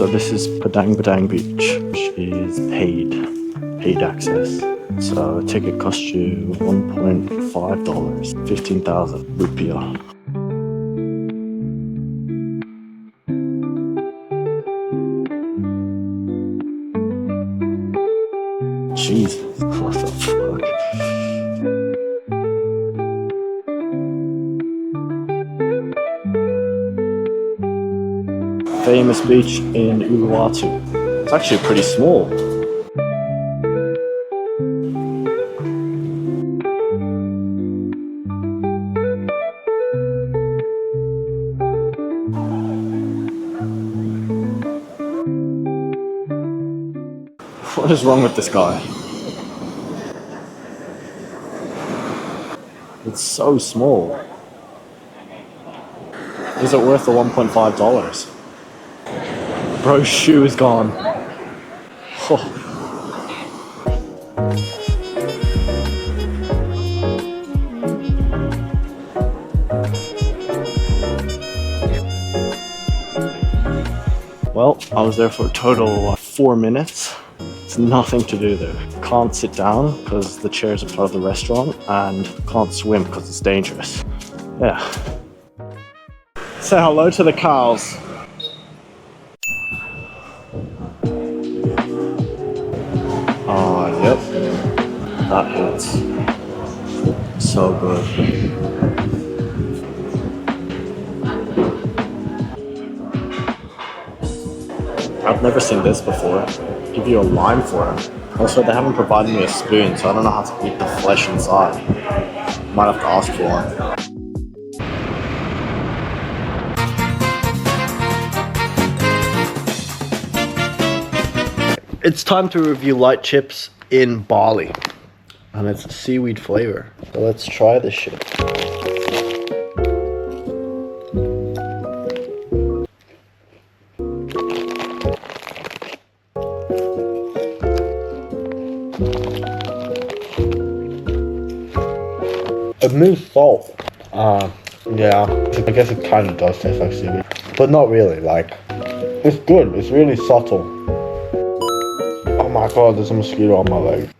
So this is Padang Padang Beach, which is paid access. So a ticket costs you $1.5, 15,000 rupiah. Jesus, what the fuck? Famous beach in UBUD. It's actually pretty small. What is wrong with this guy? It's so small. Is it worth the $1.5? Bro's shoe is gone. Oh. Well, I was there for a total of 4 minutes. It's nothing to do there. Can't sit down because the chairs are part of the restaurant, and can't swim because it's dangerous. Yeah. Say hello to the cows. Oh, yep. That hits. So good. I've never seen this before. Give you a lime for it. Also, they haven't provided me a spoon, so I don't know how to eat the flesh inside. Might have to ask for one. It's time to review light chips in Bali. And it's a seaweed flavor. So let's try this shit. It means salt. Yeah, I guess it kind of does taste like seaweed. But not really, like, it's good. It's really subtle. Oh my god, there's a mosquito on my leg.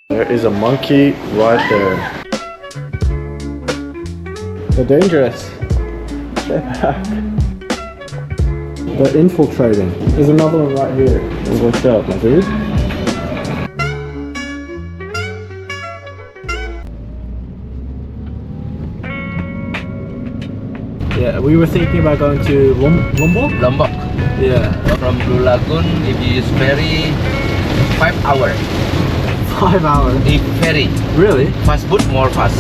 There is a monkey right there. They're dangerous. Stay back. They're infiltrating. There's another one right here. What's up, my dude? Yeah, we were thinking about going to Lombok? Lombok. Yeah. From Blue Lagoon, if you use ferry, 5 hours. 5 hours? If ferry. Really? Fast boat, more fast.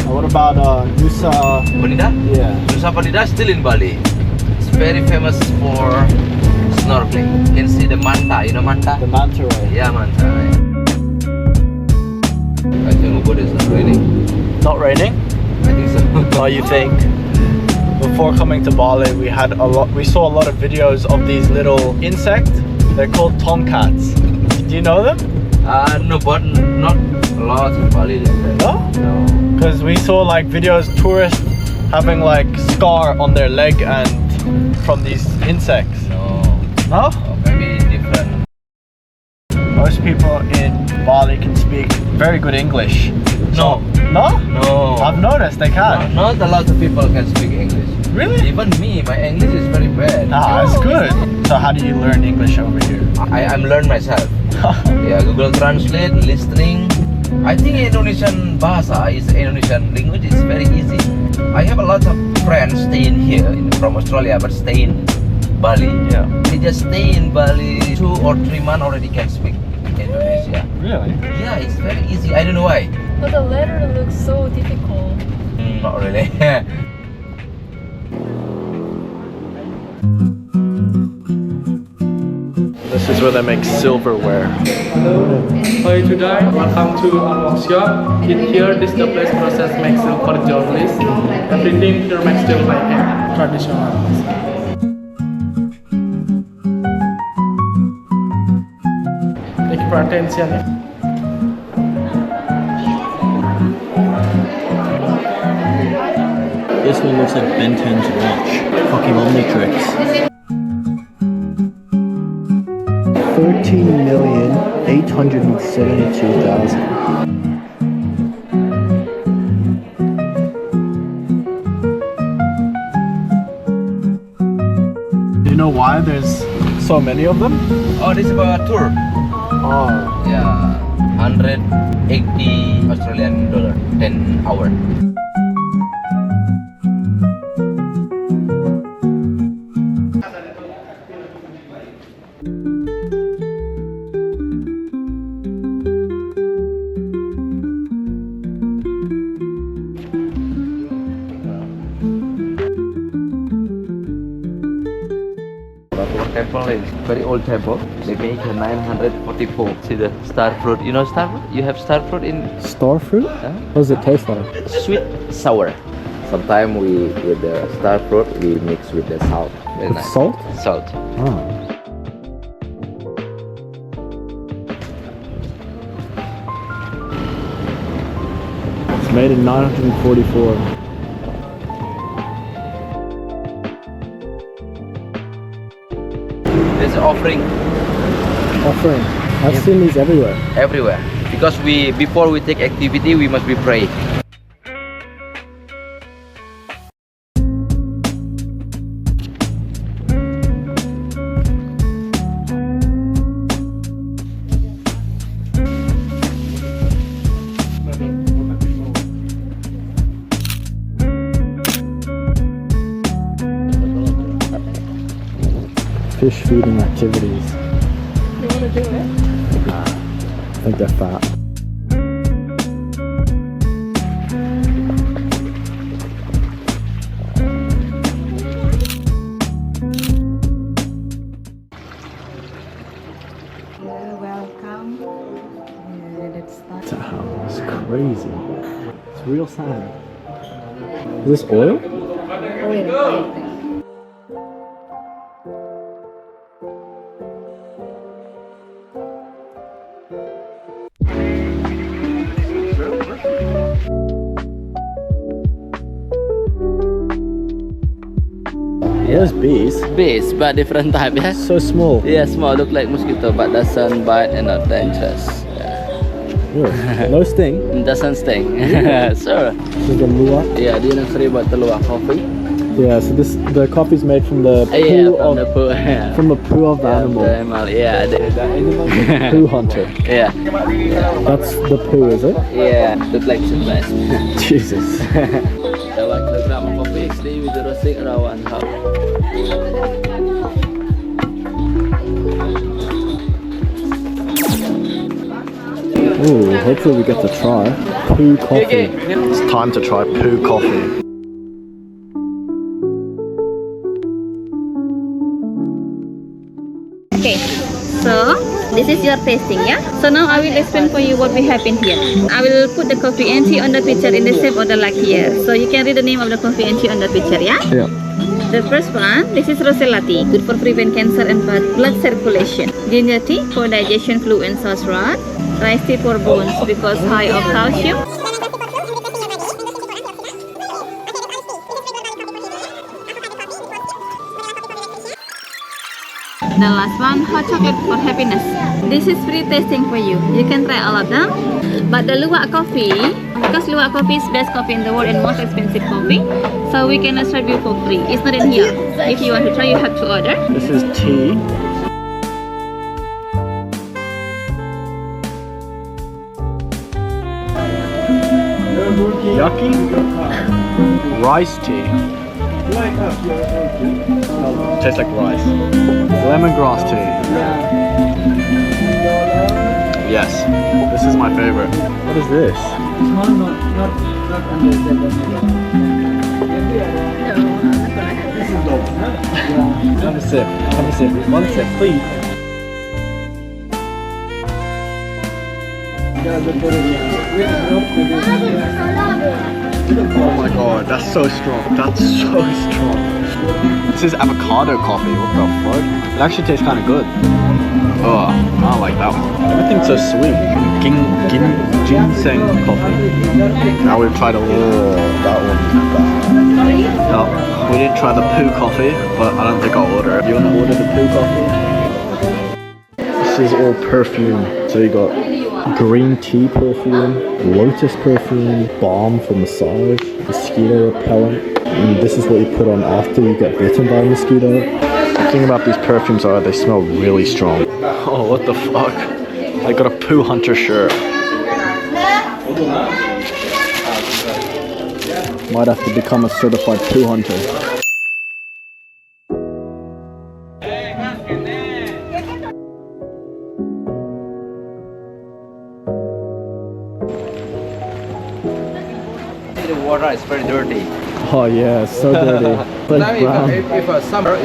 What about Nusa Penida? Yeah. Nusa Penida still in Bali. It's very famous for snorkeling. You can see the manta, you know manta? The manta ray. Yeah, manta ray. I think UBUD is not raining. Not raining? I think so. Oh, you think? Before coming to Bali, we saw a lot of videos of these little insects. They're called tomcats. Do you know them? No, but not a lot in Bali. No? No. Because we saw like videos, tourists having like scar on their leg and from these insects. No. No? Oh, maybe different. Most people in Bali can speak very good English. No. No? No. I've noticed they can. Not a lot of people can speak English. Really? Even me, my English is very bad. Ah, that's good. So how do you learn English over here? I'm learn myself. Yeah, Google Translate, listening. I think Indonesian bahasa is Indonesian language is very easy. I have a lot of friends staying here from Australia, but stay in Bali. Yeah. They just stay in Bali 2 or 3 months already can speak Indonesia. Really? Yeah, it's very easy. I don't know why. But the letter looks so difficult. Not really. This is where they make silverware. Hello, how are you today? Welcome to our workshop. Here, this is the place process make silver jewelry. Everything here makes still by hand, traditional. Thank you for attention. This one looks like Ben 10's watch. Fucking Omnitrix. 13,872,000. Do you know why there's so many of them? Oh, this is about a tour. Oh. Yeah, 180 Australian dollar, 10 hour. Temple is very old temple. They make in 944. See the star fruit. You know star fruit? You have star fruit in Star fruit? What does it taste like? sweet sour. Sometimes we with the star fruit we mix with the salt. Very With nice. salt? Salt. Oh. It's made in 944. There's an offering Offering. I've seen these everywhere. everywhere because we before we take activity we must be pray. Fish feeding activities. You want to do it? I think they're fat. Welcome. Let's start. Damn, it's crazy. It's real sand. Is this oil? Yeah, there's bees. Bees, but different type, yeah? So small. Yeah, small, look like mosquito, but doesn't bite and not dangerous. Yeah. No sting. Doesn't sting. Sure. This is the luwak. Yeah, do you know sorry about the luwak coffee? Yeah, so the coffee's made from the poo Yeah, of from the poo. Yeah. from the poo of the animal. The animal, yeah. Poo hunter. Yeah, That's the poo, is it? yeah, look like surprise. Jesus. The 1 kilogram of coffee actually with the roasting around 1/2. Ooh, hopefully we get to try poo coffee. It's time to try poo coffee. Okay, so this is your tasting, yeah? So now I will explain for you what we have in here. I will put the coffee and tea on the picture in the shape of the like here. So you can read the name of the coffee and tea on the picture, yeah? Yeah. The first one, this is rosella tea, good for prevent cancer and blood circulation. Ginger tea for digestion, flu and sore throat. Rice tea for bones because high of calcium. The last one, hot chocolate for happiness. This is free tasting for you. You can try all of them. But the luwak coffee, because luwak coffee is best coffee in the world and most expensive coffee, so we cannot serve you for free. It's not in here. If you want to try, you have to order. This is tea. Yucky. Rice tea. Tastes like rice. Lemongrass tea. Yes, this is my favorite. What is this? Have a sip. Have a sip. One sip, please. Oh my god, that's so strong. That's so strong. This is avocado coffee. What the fuck? It actually tastes kind of good. Oh, I like that one. Everything's so sweet. Ginseng coffee. Now we've tried That one's bad. No, we didn't try the poo coffee, but I don't think I'll order it. You want to order the poo coffee? This is all perfume. So you got green tea perfume, lotus perfume, balm for massage, mosquito repellent. And this is what you put on after you get bitten by a mosquito. The thing about these perfumes are they smell really strong. Oh, what the fuck? I got a poo hunter shirt. Might have to become a certified poo hunter. The water is very dirty. Oh yeah, it's so dirty. Like brown. If summer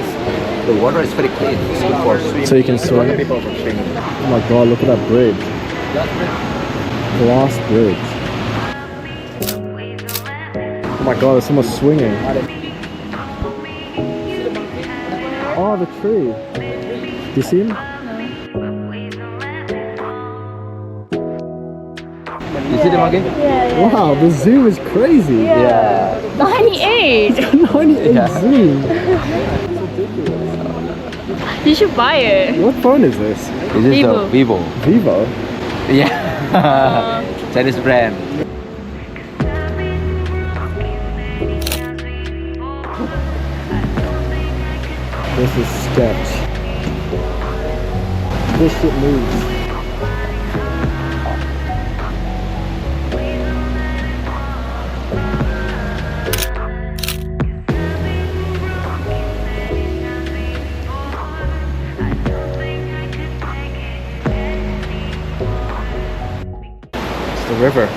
the water is very clean. It's good for swimming. So you can swim. People for swimming. Oh my god, look at that bridge. Glass bridge. Oh my god, there's someone swinging. Oh, the tree. Do you see him? You see them again? Wow, the zoom is crazy. Yeah. 98! 98 zoom. You should buy it. What phone is this? This is Vivo. the Vivo. Vivo? Yeah. Chinese brand. This is sketch. This shit moves. It's the river.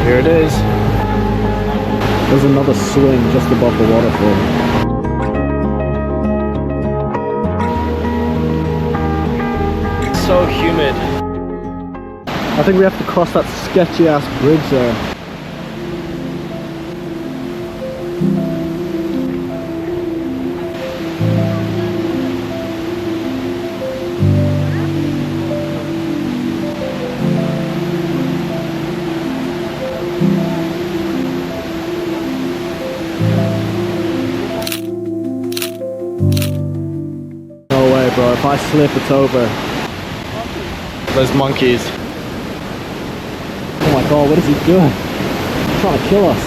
Here it is. There's another swing just above the waterfall. It's so humid. I think we have to cross that sketchy ass bridge there. No way, bro. If I slip, it's over. Those monkeys. Oh my god, what is he doing? He's trying to kill us.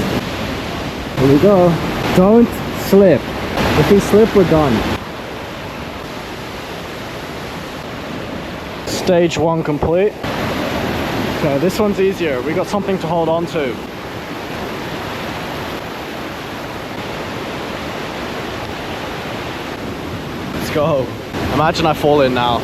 Here we go. Don't slip. If we slip, we're done. Stage 1 complete. Okay, this one's easier. We got something to hold on to. Let's go. Imagine I fall in now.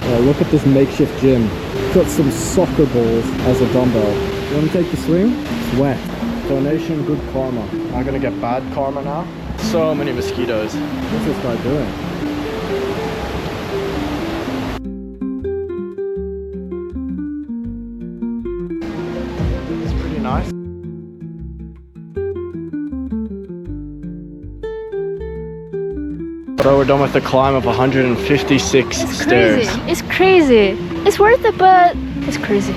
Yeah, look at this makeshift gym. Got some soccer balls as a dumbbell. You want to take the swing? It's wet. Donation, good karma. I'm gonna get bad karma now. So many mosquitoes. What's this guy doing? It's pretty nice. So we're done with the climb of 156 stairs. It's crazy. It's worth it, but it's crazy.